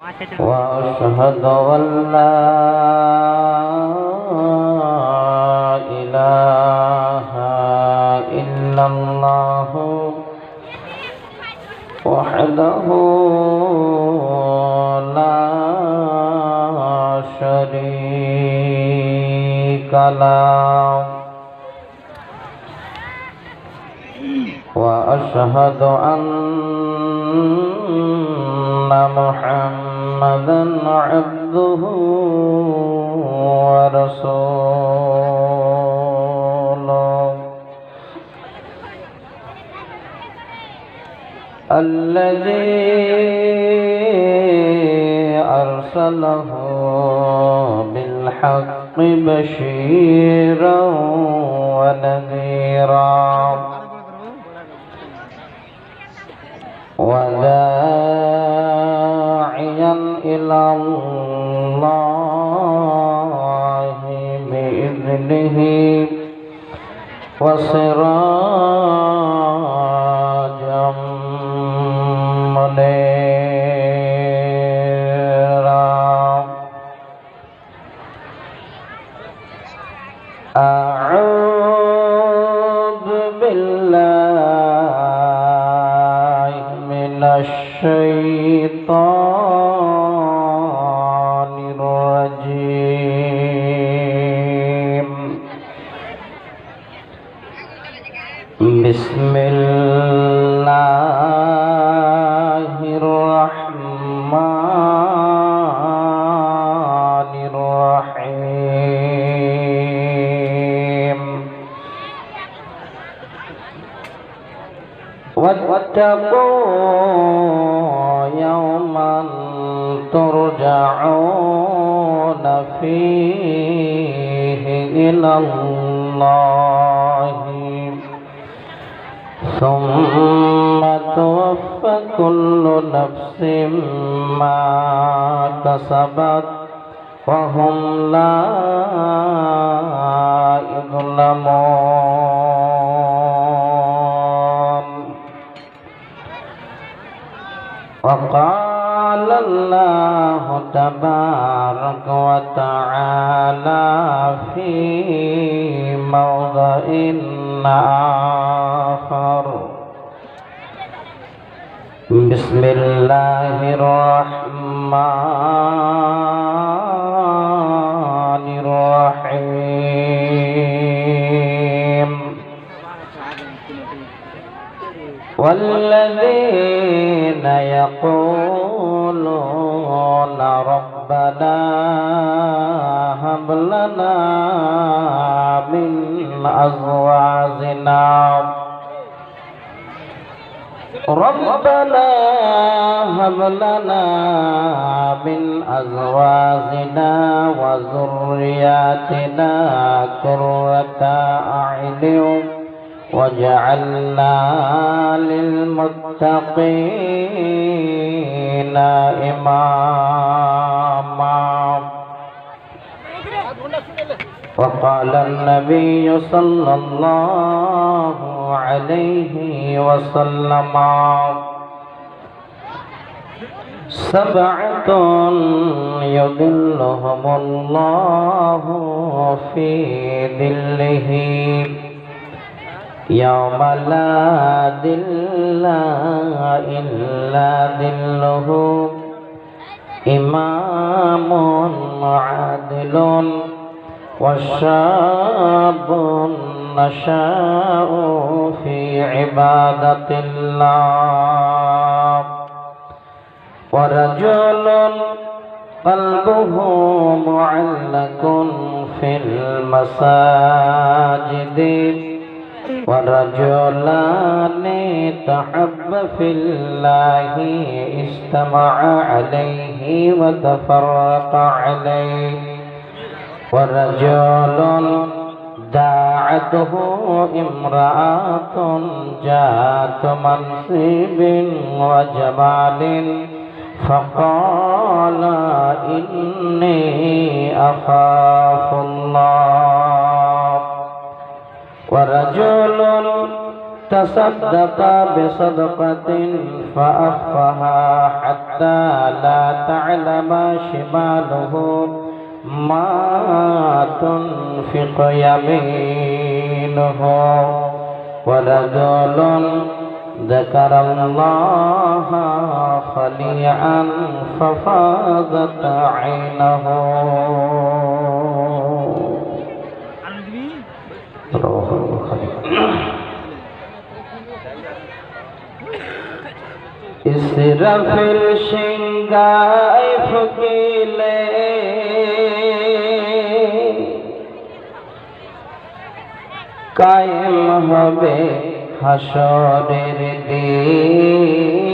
وأشهد أن لا إله إلا الله وحده لا شريك له وأشهد أن محمدًا عبده ورسوله الذي أرسله بالحق بشيرا ونذيرا وداعيا إلى الله بإذنه وسراجا منيرا أعوذ بالله من الشيطان الرجيم بسم الله الرحمن الرحيم واتقوا يوما ترجعون فيه إلى الله ثم توفى كل نفس ما كسبت وهم لا يظلمون وقال الله تبارك وتعالى في موضع آخر بسم الله الرحمن الرحيم والذين يقولون ربنا هب لنا من أزواجنا ربنا هب لنا من أزواجنا وذرياتنا قرة أعين واجعلنا للمتقين إماما وقال النبي صلى الله عليه وسلم سبعة يظلهم الله في ظله يوم لا ظل إلا ظله إمام عادل وشاب نشأ في عبادة الله ورجل قلبه معلق في المساجد ورجلان تحب في الله اجتمع عليه وتفرق عليه ورجل داعته امرأة ذات منصب وجمال فقال إني أخاف الله ورجل تصدق بصدقة فأخفاها حتى لا تعلم شماله ما تنفق يمينه ورجل ذكر الله خليعا ففاضت عينه. ইসরাফিল সিংগায় ফুকিলে কায়েম হবে হাসরের দিন,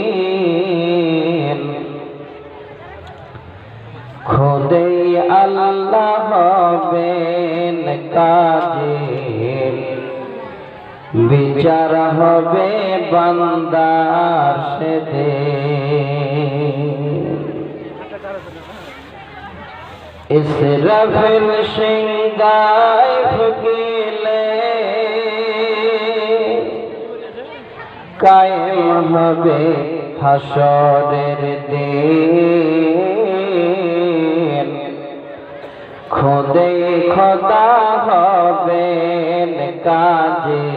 খুদে আল্লাহ হবেন কাজী, বিচার হবে বান্দার সেদিন। ইসরাফিল সিংগায় ফুকিলে কায়েম হবে হাসরের দিন, খুদে খোদা হবেন কাজী,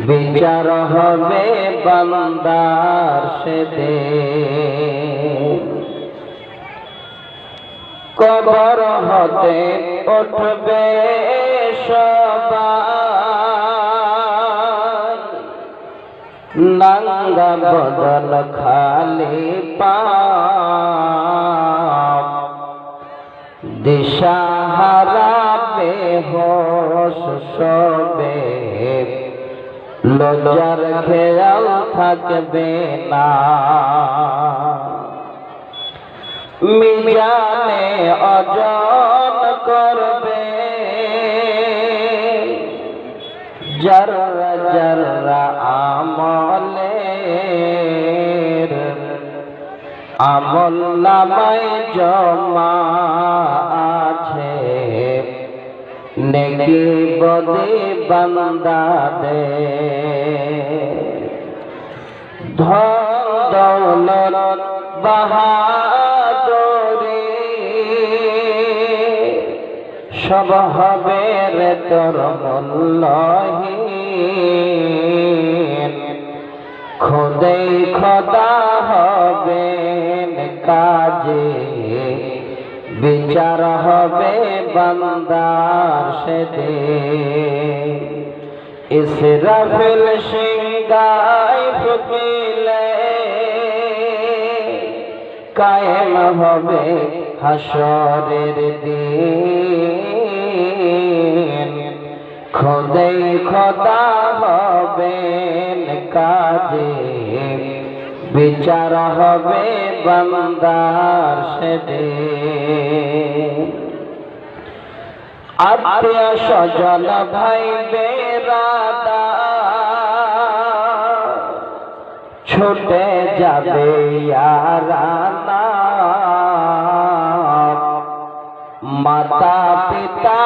বিচার হবে বান্দার সেদিন। কবর হতে উঠবে সবাই, নাঙ্গা বদন খালি পাপ, দিশাহারা বেহোশ সবে, লজ্জার খেয়াল থাকবে না। মিজানে ওজন করবে জর্রা জর্রা আমলের, আমল নামায় জমা আছে, নেকি বদে বান্দাদের। ধন দৌলত বাহাদুরি সব হবে রে তোর মূল্যহীন, খুদে খোদা হবেন কাজী, বিচার হবে বান্দার সেদিন। ইসরাফিল সিংগায় ফুকিলে কায়েম হবে হাসরের দিন, খুদে খোদা হবেন কাজী, বিচার হবে বান্দার সেদিন। আত্মীয় স্বজন ভাই বেরাদার ছুটে যাবে ইয়ারানা, মাতা পিতা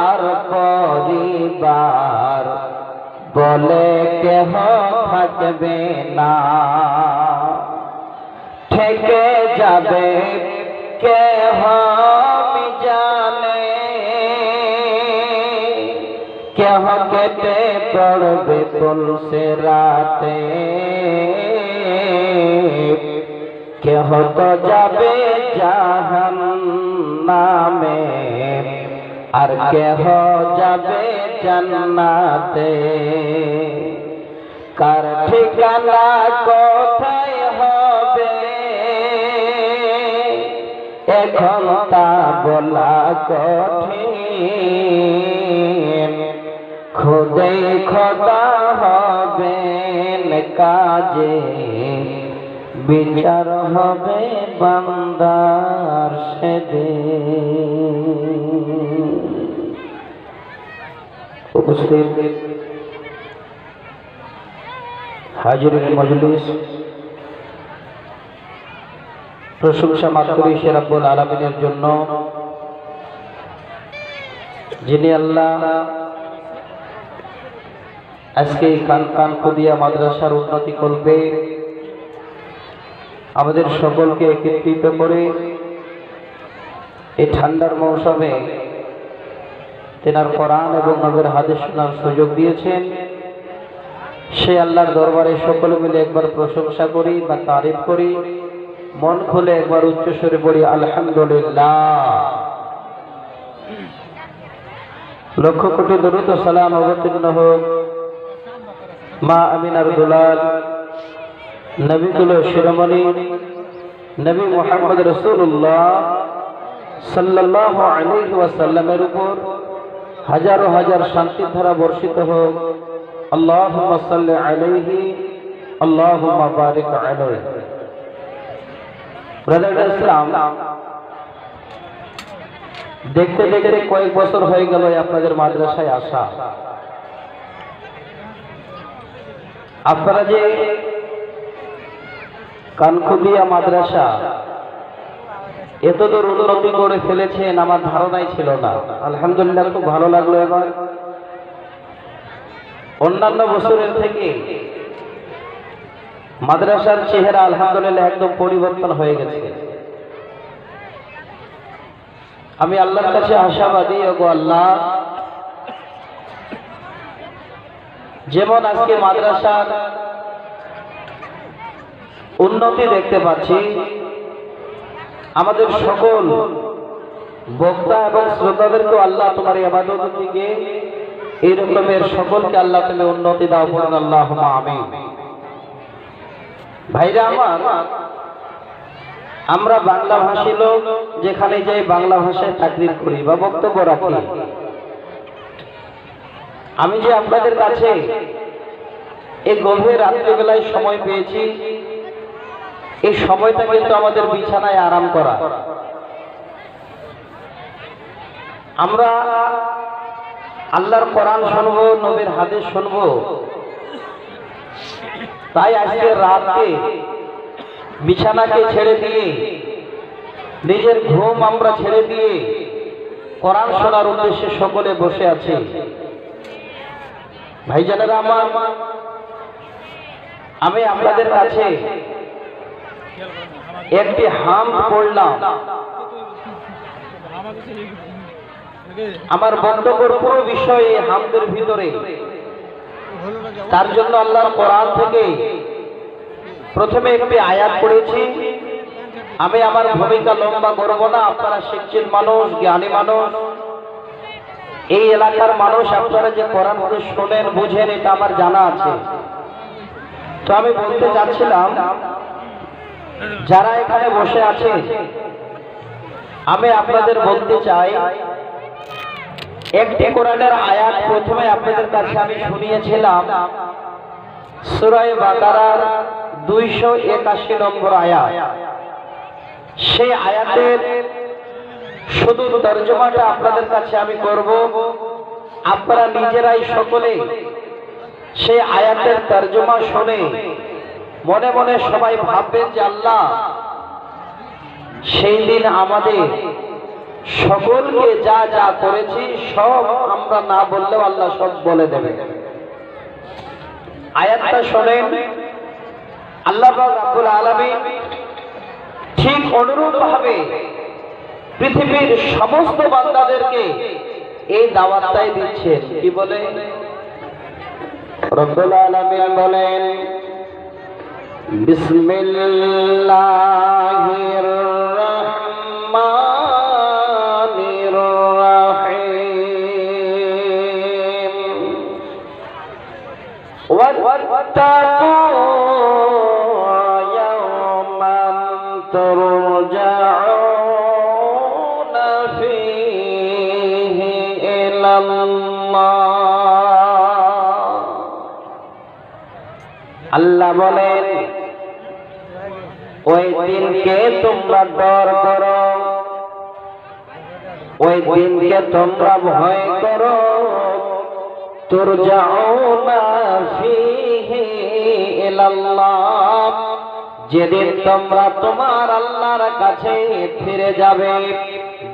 আর পরিবার বলে কেহ থাকবে না, থেকে যাবে কেহ মিজানে, কেহ কেটে পড়বে পুলসে রাতে, কেহ তো যাবে জাহান্নামে, আর কেহ যাবে জান্নাতে। কার ঠিকানা কোথায় হবে এখন তা বলা কঠিন, খুদে খোদা হবেন কাজী, বিচার হবে বান্দার সেদিন। উপস্থিত হাজিরিন মজলিস, প্রশংসা মাত্রই সে রব্বুল আলামিনের জন্য, যিনি আল্লাহ আজকে কানকুদিয়া মাদ্রাসার উন্নতি কল্পে আমাদের সকলকে একত্রিত করে এই ঠান্ডার মৌসুমে তেনার কোরআন এবং নবীর হাদিস শোনার সুযোগ দিয়েছেন। সে আল্লাহর দরবারে সকলে মিলে একবার প্রশংসা করি বা তারিফ করি, মন খুলে একবার উচ্চস্বরে পড়ি আলহামদুলিল্লাহ। লক্ষ কোটি দরুদ ও সালাম অবতীর্ণ হোক মা আমিনার দুলাল নবীকুল শিরোমণি নবী মুহাম্মদ রাসূলুল্লাহ সাল্লাল্লাহু আলাইহি ওয়াসাল্লামের উপর হাজারো হাজার শান্তির ধারা বর্ষিত হোক। আল্লাহুম্মা সাল্লি আলাইহি আল্লাহুম্মা বারিক আলাইহি। ব্রাদার ইসলাম, দেখতে দেখতে কয়েক বছর হয়ে গেল আপনাদের মাদ্রাসায় আসা। আপনারা যে কানকুদিয়া মাদ্রাসা এতদূর উন্নতি করে ফেলেছেন আমার ধারণাই ছিল না। আলহামদুলিল্লাহ, খুব ভালো লাগলো। এবার অন্যান্য বছরের থেকে মাদ্রাসার চেহারা আলহামদুলিল্লাহ একদম পরিবর্তন হয়ে গেছে। আমি আল্লাহর কাছে আশাবাদী, ওগো আল্লাহ, যেমন আজকে মাদ্রাসার উন্নতি দেখতে পাচ্ছি, আমাদের সকল বক্তা এবং শ্রোতাদেরকে আল্লাহ তোমার ইবাদতের দিকে এই রকমের সকলকে আল্লাহ তুমি উন্নতি দাও, বলুন আল্লাহুম্মা আমিন। ভাইরা আমার, আমরা বাংলা ভাষী লোক, যেখানে যাই বাংলা ভাষায় তাকরীর করি বা বক্তব্য রাখি। আমি যে আপনাদের কাছে এই গভীর রাত্রিবেলায় সময় পেয়েছি, এই সময়টা কিন্তু আমাদের বিছানায় আরাম করা। আমরা আল্লাহর কোরআন শুনবো, নবীর হাদিস শুনবো। তাই আজকে রাতে বিছানাকে ছেড়ে দিয়ে, নিজের ঘুম আমরা ছেড়ে দিয়ে কোরআন শোনার উদ্দেশ্যে সকলে বসে আছি। ভাইজানেরা আমার, আমি আপনাদের কাছে একটি হামদ পড়লাম। আমার বক্তব্যের পুরো বিষয় এই হামদের ভিতরে। তার জন্য আল্লাহর কোরআন থেকে প্রথমে একটি আয়াত পড়েছি। আমি আমার ভূমিকা লম্বা করব না। আপনারা শিক্ষিত মানুষ, জ্ঞানী মানুষ, এই এলাকার মানুষ, আপনারা যে কোরআন শোনেন, বুঝেন, এটা আমার জানা আছে। তো আমি বলতে চাচ্ছিলাম, যারা এখানে বসে আছে, আমি আপনাদের বলতে চাই, একটি কোরআনের আয়াত প্রথমে আপনাদের কাছে আমি শুনিয়েছিলাম, সূরা বাকারার 281 নম্বর আয়াত। সেই আয়াতের শুধু তরজমাটা আপনাদের কাছে আমি করব। আপনারা নিজেরাই সকলে সেই আয়াতের তরজমা শুনে মনে মনে সবাই ভাববেন যে আল্লাহ সেই দিন আমাদের সকলকে যা যা করেছি সব আমরা না বললেও আল্লাহ সব বলে দেবে। আয়াতটা শোনেন। আল্লাহ পাক রব্বুল আলামিন ঠিক অনুরূপ ভাবে পৃথিবীর সমস্ত বান্দাদেরকে এই দাওয়াতটাই দিচ্ছেন। কি বলে? রব্বুল আলামিন বলেন, বিসমিল্লাহির রাহমানির রাহিম ওয়াত্তাকু ইয়াওমান তুরজাউনা ফীহি ইলাল্লাহ। আল্লাহ বলেন, ওই দিনকে তোমরা ডর করো, ওই দিনকে তোমরা ভয় করো, তুরজাউনা ফীহি ইলাল্লাহ, যেদিন তোমরা তোমার আল্লাহর কাছে ফিরে যাবে,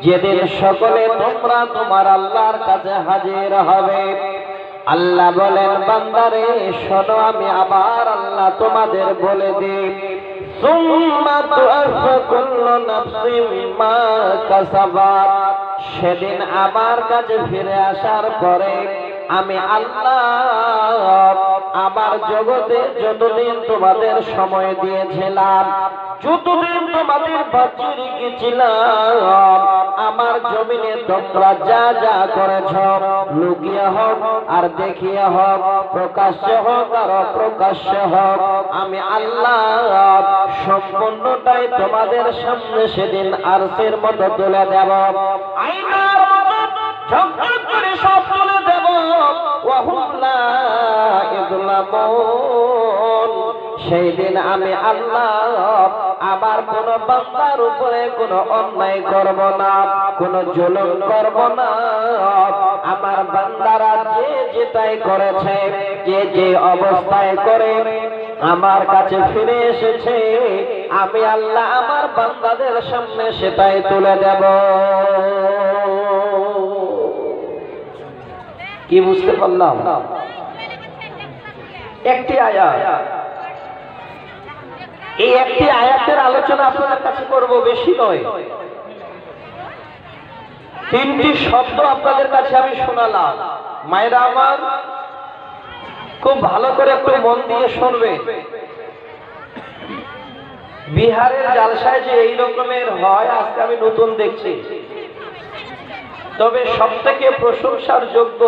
যেদিন সকলে তোমরা তোমার আল্লাহর কাছে হাজির হবে। আল্লাহ বলেন বান্দারে শোনো আমি আবার আল্লাহ তোমাদের বলে দিই সুম্মা তুআফা কুল্লু নাফসিম মা কাসাবাত সেদিন আমার কাছে ফিরে আসার পরে আমি আল্লাহ আমার জগতে যতদিন তোমাদের সময় দিয়েছিলাম যতদিন তোমাদের বাঁচিয়ে রেখেছিলাম আমার জমিনে তোমরা যা যা করেছ লুকিয়ে হোক আর দেখিয়ে হোক প্রকাশ্য হোক আর অপ্রকাশ্য হোক আমি আল্লাহ সম্পূর্ণটাই তোমাদের সামনে সেদিন আরশের মতো তুলে দেব আয়নার মতো ঝকঝক করে সব তুলে দেব ওয়াহুম লা ইযলামুন সেই দিন আমি আল্লাহ আবার কোন বান্দার উপরে কোন অন্যায় করব না কোন জুলুম করব না আমার বান্দারা যে যেটাই করেছে যে যে অবস্থায় করে আমার কাছে ফিরে এসেছে আমি আল্লাহ আমার বান্দাদের সামনে সেটাই তুলে দেব কি বুঝতে পারলাম একটি আয়াত এই একটি আয়াতের আলোচনা আপনাদের কাছে করব বেশি নয় তিনটি শব্দ আপনাদের কাছে আমি শোনালাম মায়েরা আমার খুব ভালো করে একটু মন দিয়ে শুনবে বিহারের জালসায় যে এই রকমের হয় আজকে আমি নতুন দেখছি তবে সবথেকে প্রশংসার যোগ্য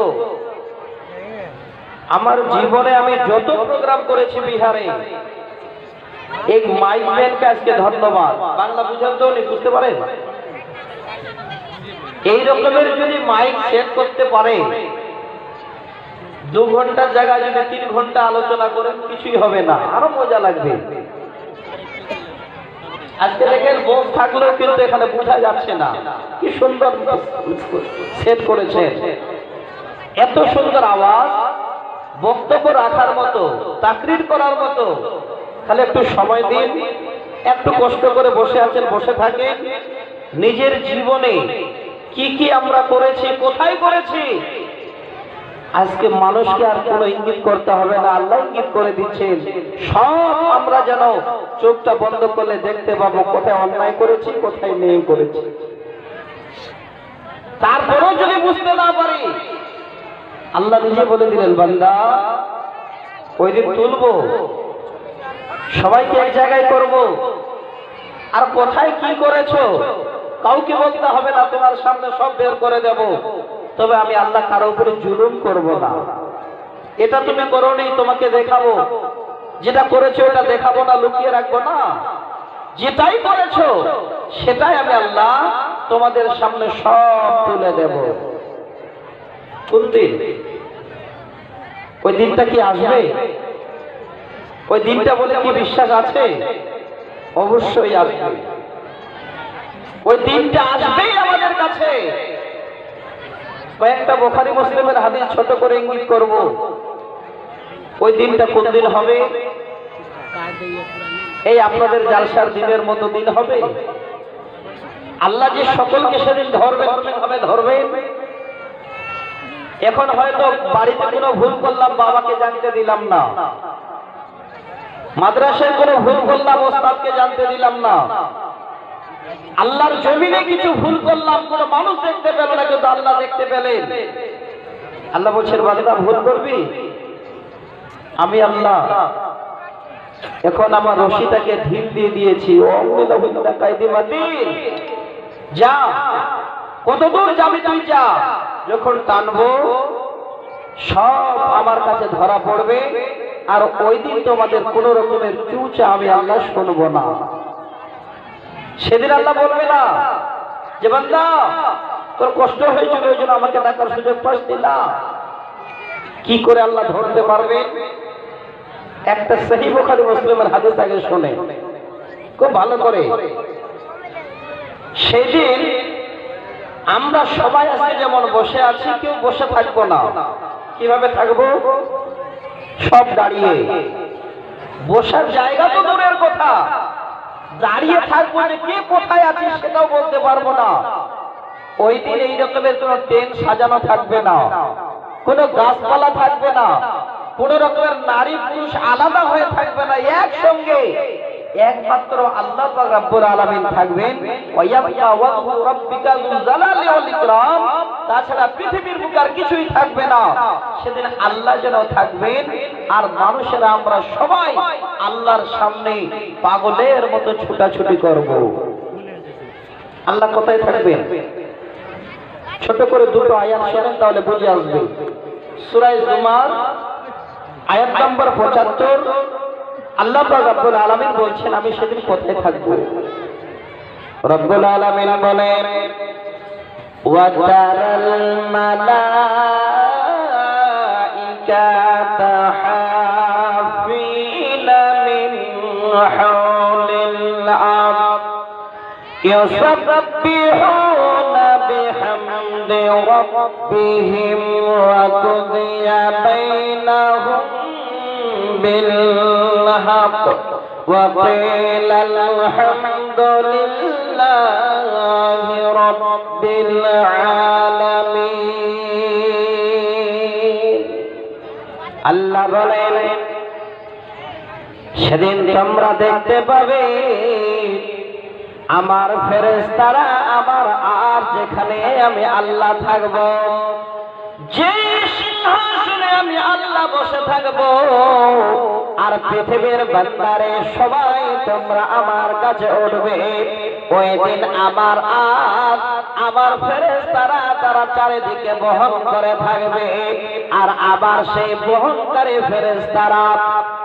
আমার জীবনে আমি যত প্রোগ্রাম করেছি বিহারে এক মাইক ম্যানকে আজকে ধন্যবাদ বাংলা বুঝেন তো উনি বুঝতে পারেন এই রকমের যদি মাইক সেট করতে পারে 2 ঘন্টার জায়গায় যদি 3 ঘন্টা আলোচনা করেন কিছুই হবে না আরো মজা লাগবে আজকে দেখেন বক্স থাকলেও কিন্তু এখানে বোঝা যাচ্ছে না কি সুন্দর সেট করেছেন এত সুন্দর আওয়াজ বক্তব্য রাখার মতো তাকরির করার মতো তাহলে একটু সময় দিন একটু কষ্ট করে বসে আছেন বসে থাকেন নিজের জীবনে কি কি আমরা করেছি কোথায় করেছি আজকে মানুষকে আর কোনো ইঙ্গিত করতে হবে না আল্লাহ ইঙ্গিত করে দিচ্ছেন সব আমরা যেন চোখটা বন্ধ করলে দেখতে পাবো কোথায় অন্যায় করেছি কোথায় নেই করেছি তারপরেও যদি বুঝতে না পারি আল্লাহ নিজে বলে দিলেন বান্দা ওই দিন তুলবো সবাইকে এক জায়গায় করব আর কোথায় কি করেছো কাউকে বলতে হবে না তোমার সামনে সব বের করে দেব তবে আমি আল্লাহ কারো উপরে জুলুম করব না এটা তুমি করোনি তোমাকে দেখাবো যেটা করেছো ওটা দেখাবো না লুকিয়ে রাখবো না যেটাই করেছো সেটাই আমি আল্লাহ তোমাদের সামনে সব তুলে দেব কোন দিন ওই দিনটা কি আসবে ওই দিনটা বলে কি বিশ্বাস আছে অবশ্যই আসবে ওই দিনটা আসবেই আমাদের কাছে কয়েকটা বুখারী মুসলিমের হাদিস ছোট করে ইঙ্গিত করব ওই দিনটা কোন দিন হবে এই আপনাদের জালসার দিনের মতো দিন হবে আল্লাহ যে সকলকে সেদিন ধরবেন এখন হয়তো বাড়িতে কোনো ভুল করলাম বাবাকে জানতে দিলাম না মাদ্রাসায় কোনো ভুল করলাম ওস্তাদকে জানতে দিলাম না আল্লাহর জমিনে কিছু ভুল করলাম কোনো মানুষ দেখতে পেল না কিন্তু আল্লাহ দেখতে পেলেন আল্লাহ বলছেন বান্দা ভুল করবি আমি আল্লাহ এখন আমার রশিটাকে ঢিল দিয়ে দিয়েছি যা কতদূর যাবি তুই যা যখন টানবো সব আমার কাছে ধরা পড়বে আর ওই দিন তোমাদের কোন রকমের চুচা আমি আল্লাহ শুনবো না সেদিন আল্লাহ বলবে না যে বান্দা তোর কষ্ট হয়েছিল ওই জন্য আমাকে ডাকার সুযোগ পাচ্ছি না কি করে আল্লাহ ধরতে পারবে একটা সহিহ বুখারী মুসলিমের হাদিস আগে শুনে খুব ভালো করে সেদিন আমরা সবাই আজকে যেমন বসে আছি কেউ বসে থাকবো না কিভাবে থাকবো সব দাঁড়িয়ে বসার জায়গা তো দূরের কথা দাঁড়িয়ে থাকবো যে কে কোথায় আছে সেটাও বলতে পারবো না ওই দিন এই রকমের কোন টেন্ট সাজানো থাকবে না কোনো গাছপালা থাকবে না, কোন রকমের নারী পুরুষ আলাদা হয়ে থাকবে না, একসঙ্গে একমাত্র আল্লাহ পাক রব্বুল আলামিন থাকবেন। ওয়ায়াবকা ওয়াজহু রাব্বিকা যুল জালালি ওয়াল ইকরাম। তাছাড়া পৃথিবীর বুকে আর কিছুই থাকবে না। সেদিন আল্লাহ যেন থাকবেন, আর মানুষেরা আমরা সবাই আল্লাহর সামনে পাগলের মতো ছুটাছুটি করব। আল্লাহ কোথায় থাকবেন? ছোট করে দুটো আয়াত শোনেন, তাহলে বুঝে আসবে। সূরা জুমার আয়াত নম্বর 75, আল্লাহ পাক রব্বুল আলামিন বলছেন, আমি সেদিন কোথায় থাকব? রব্বুল আলামিন বলেন, ওয়াতারাল মালাইকাতা হাফিনা মিন হাওলিল আরশ ইউসাব্বিহুনা বিহামদি রাব্বিহিম ওয়া কুদিয়া বাইনাহুম بالحق وقيل الحمد لله رب العالمين। আল্লাহ বলেন, সেদিন তোমরা দেখতে পাবে আমার ফেরেশতারা আমার আর যেখানে আমি আল্লাহ থাকব, যে সিংহাসনে আমি আল্লাহ বসে থাকব, আর পৃথিবীর বান্দারে সবাই তোমরা আমার কাছে উঠবে। ওই দিন আমার আর আমার ফেরেশতারা তারা চারিদিকে বহন করে থাকবে, আর আবার সেই বহনকারী ফেরেশতারা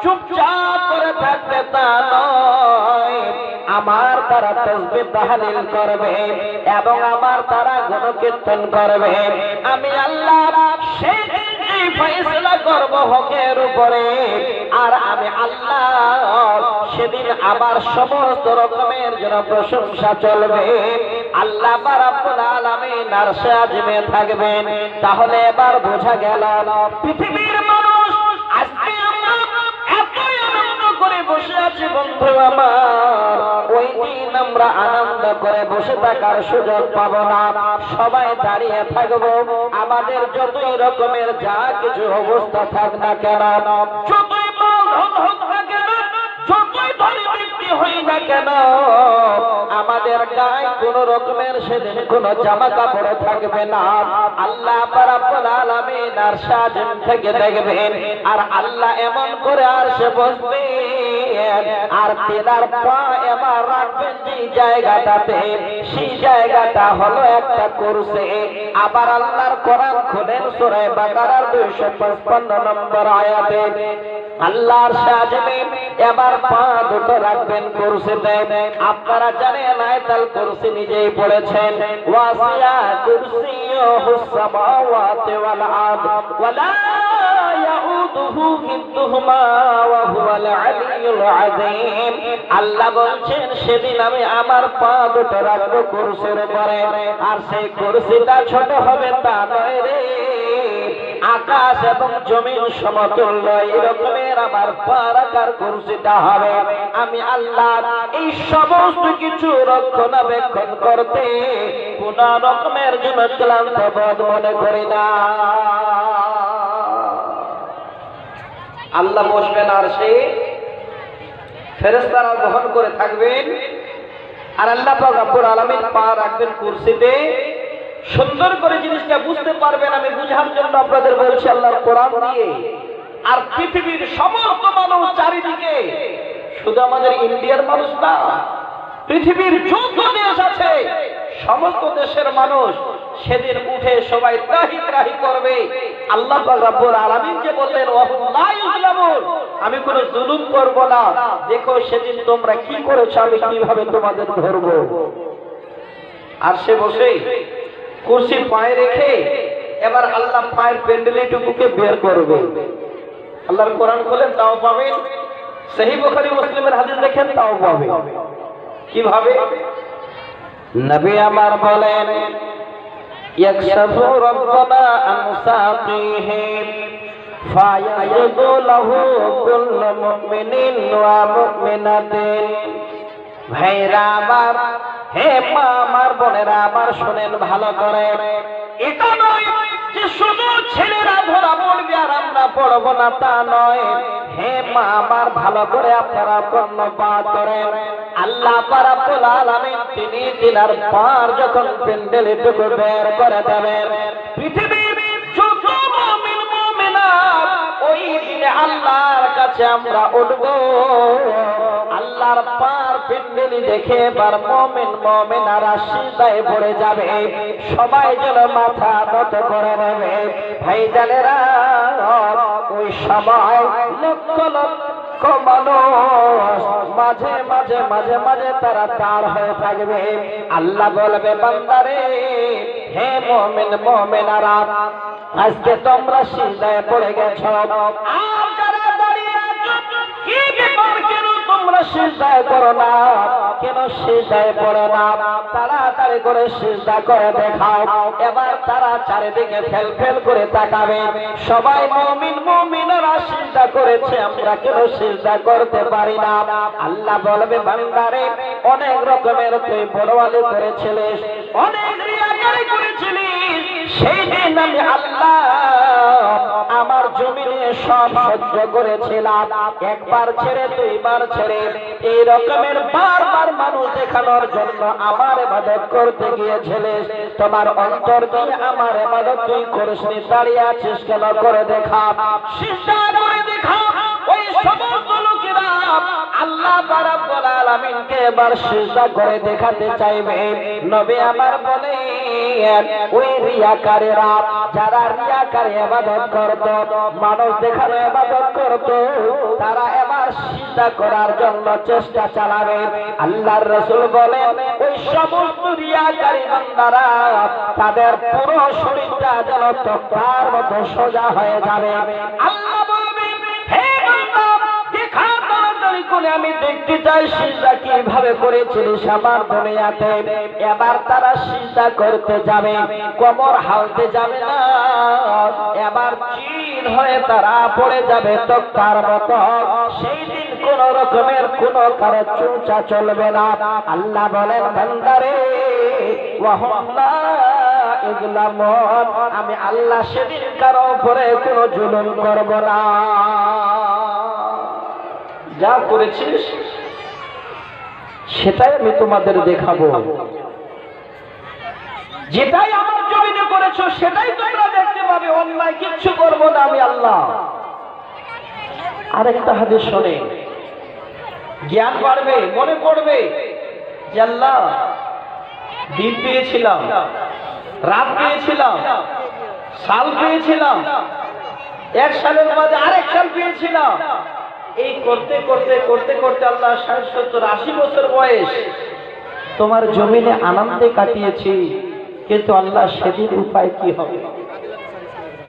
চুপচাপ করে থাকবে তা নয়, আমার তারা তাসবিহ তাহলিল করবে এবং আমার তারা গুণকীর্তন করবে। আমি আল্লাহ সেদিন ফয়সালা করব হকের উপরে, আর আমি আল্লাহ সেদিন আবার সমস্ত রকমের জন্য প্রশংসা চলবে। আল্লাহ রাব্বুল আলামিন আরশে আজিমে থাকবেন। তাহলে এবার বোঝা গেল পৃথিবীর মানুষ আজকে আমরা এতই আনন্দ করে বসে আছি বন্ধু আমার, ওই দিন আমরা আনন্দ করে বসে থাকার সুযোগ পাবো না। সবাই দাঁড়িয়ে থাকবো, আমাদের যতই রকমের যা কিছু অবস্থা থাক না কেন, যতই মাল হোক না কেন, যতই ধনী ব্যক্তি হই না কেন, আমাদের গায়ে কোন রকমের সেদিন কোন জামা কাপড় থাকবে না। আল্লাহ রাব্বুল আলামিন আরশে আজিম থেকে দেখবেন, আর আল্লাহ এমন করে আরশে বসবেন, আর তেলার পা এবার রাখবেন যে জায়গাটাতে, সেই জায়গাটা হলো একটা কুরসি। আবার আল্লাহর কোরআন খুলেন সূরা বাকারার 255 নম্বর আয়াতে, আল্লাহর সাজমে এবার পা দুটো রাখবেন কুরসিতে। আপনারা জানেন আয়াতুল কুরসি নিজেই পড়েছেন, ওয়াসিয়া কুরসিয়ুহুস সামাওয়াতি ওয়াল আরদ ওয়ালা ইয়াউদুহু হিফযুহুমা ওয়া হুয়াল আলিয়্যুল আযীম। আল্লাহ বলছেন, সেদিন আমি আমার পা দুটো রাখবো কুরসির উপরে, আর সেই কুরসিটা ছোট হবে তা নয় রে, আকাশ এবং জমিন সমতুল্য এরকমের আমার পা রাখার কুরসিটা হবে। আমি আল্লাহ এই সমস্ত কিছু রক্ষণাবেক্ষণ করতে কোন রকমের জন্য ক্লান্ত বোধ মনে করি না। আল্লাহ বসবেন আর সে ফেরেশতারা বহন করে থাকবেন, আর আল্লাহ পাক রব্বুল আলামিন পা রাখবেন কুরসিতে। সুন্দর করে জিনিসটা বুঝতে পারবেন, আমি বুঝার জন্য আপনাদের বলছি আল্লাহর কোরআন দিয়ে। আর পৃথিবীর সমস্ত মানুষ চারিদিকে, শুধু আমাদের ইন্ডিয়ার মানুষ না, পৃথিবীর যত দেশ আছে সমস্ত দেশের মানুষ সেদিন উঠে সবাই ত্রাহি ত্রাহি করবে। আল্লাহ পাক রব্বুল আলামিন যে বললেন, ওয়াহুল্লা ইউজলামুন, আমি কোনো জুলুম করব না, দেখো সেদিন তোমরা কি করেছো, আমি কিভাবে তোমাদের ধরব। আর সে বসে কুরসি পায়ে রেখে এবার আল্লাহ পায়ের পেন্ডেলিটুকুকে বের করবে। আল্লাহর কোরআন খোলেন তাও পাবেন, সহিহ বুখারী মুসলিমের হাদিস দেখেন তাও পাবেন। কিভাবে? নবী আমার বলেন, ইয়াকশাফু রাব্বানা আন সাকিহি ফায়াযুদু লাহু কুল্লু মুমিনিন ওয়া মুমিনাতিন। ভাইরা আমার, হে মা আমার, বোনেরা আমার, শুনেন ভালো করে, এটা নয় যে শুধু ছেলেরা ধরা পড়বে আর আমরা পড়বো না তা নয়। হে মা আমার, ভালো করে আপনারা কর্ণপাত করেন। আল্লাহ রাব্বুল আলামিন তিনি দিনার পার যখন প্যান্ডেলে ঢুকে বের করে দেবেন, পৃথিবীর যত মুমিন মুমিনাত ওই দিনে আল্লাহর কাছে আমরা উঠব। আল্লাহর পার প্যান্ডেলি দেখে এবার মুমিন মুমিনারা সিজদায় পড়ে যাবে, সবাই যেন মাথা নত করে নেবে। ভাইজানেরা, ওই সময় লক্ষ লক্ষ মানুষ মাঝে মাঝে মাঝে মাঝে তারা তার হয়ে থাকবে। আল্লাহ বলবে, বান্দারে, হে মুমিন মুমিনারা, আজকে তোমরা সিজদায় পড়ে গেছো, আর যারা দাঁড়িয়ে আছো কি ব্যাপার, কেন তোমরা সিজদায় করো না, কেন সিজদায় পড়ো না? তাড়াতাড়ি করে সিজদা করে দেখাও। এবার তারা চারিদিকে ফেল ফেল করে তাকাবে, সবাই মুমিন মুমিনারা সিজদা করেছে, আমরা কেন সিজদা করতে পারি না? আল্লাহ বলবে, বান্দারে, অনেক রকমের তুই বড়ওয়ালি করেছিলিস, অনেক রিয়াকারি করেছিলিস, সেই দিন আমি আল্লাহ আমার জমিনে সব সহ্য করেছিলাম। একবার ছেড়ে দুইবার ছেড়ে এই রকমের বারবার মানুষ দেখানোর জন্য আমার ইবাদত করতে গিয়েছিলিস, তোমার অন্তর দিয়ে আমার ইবাদত তুই করিসনি, দাঁড়িয়ে আছিস কেন? করে দেখা, সিজদা করে দেখা। ওই সমস্ত লোকেরা আল্লাহ রাব্বুল আলামিনকে এবার সিজদা করে দেখাতে চাইবে। নবী আমার বলেন, ওই রিয়াকারীরা, যারা রিয়াকারী ইবাদত করত, মানুষ দেখানো ইবাদত করত, তারা এবার সিজদা করার জন্য চেষ্টা চালাবে। আল্লাহর রাসূল বলেন, ওই সমস্ত রিয়াকারী বান্দারা তাদের পুরো শরীরটা যেন তক্তার মতো সোজা হয়ে যাবে। আল্লাহ বলবে, হে বান্দা, দেখা তাড়াতাড়ি করে, আমি দেখতে চাই সিজদা কিভাবে করেছিলিস আমার দুনিয়াতে। এবার তারা সিজদা করতে যাবে, কোমর হালতে যাবে না, এবার চির হয়ে তারা পড়ে যাবে তক্তার মতো। সেই দিন কোন রকমের কোন কারো চুচা চলবে না। আল্লাহ বলেন, বান্দারে, ওয়াহুম লা ইযলামুন, আমি আল্লাহ সেদিন কারো উপরে কোন জুলুম করব না। যা করেছিস সেটাই আমি তোমাদের দেখাবো, যেটাই আমার জমিনে করেছো সেটাই তোমরা দেখতে পাবে, অন্যায় কিচ্ছু করবো না আমি আল্লাহ। আরেকটা হাদিস শোনে, জ্ঞান বাড়বে, মনে পড়বে যে আল্লাহ, দিন পেয়েছিলাম, রাত পেয়েছিলাম, সাল পেয়েছিলাম, এক সালের মাঝে আরেক সাল পেয়েছিলাম, এই করতে করতে করতে করতে আল্লাহ 60, 70, 80 বছর বয়স তোমার জমিনে আনন্দে কাটিয়েছি, কিন্তু আল্লাহ সেদিন উপায় কি হবে?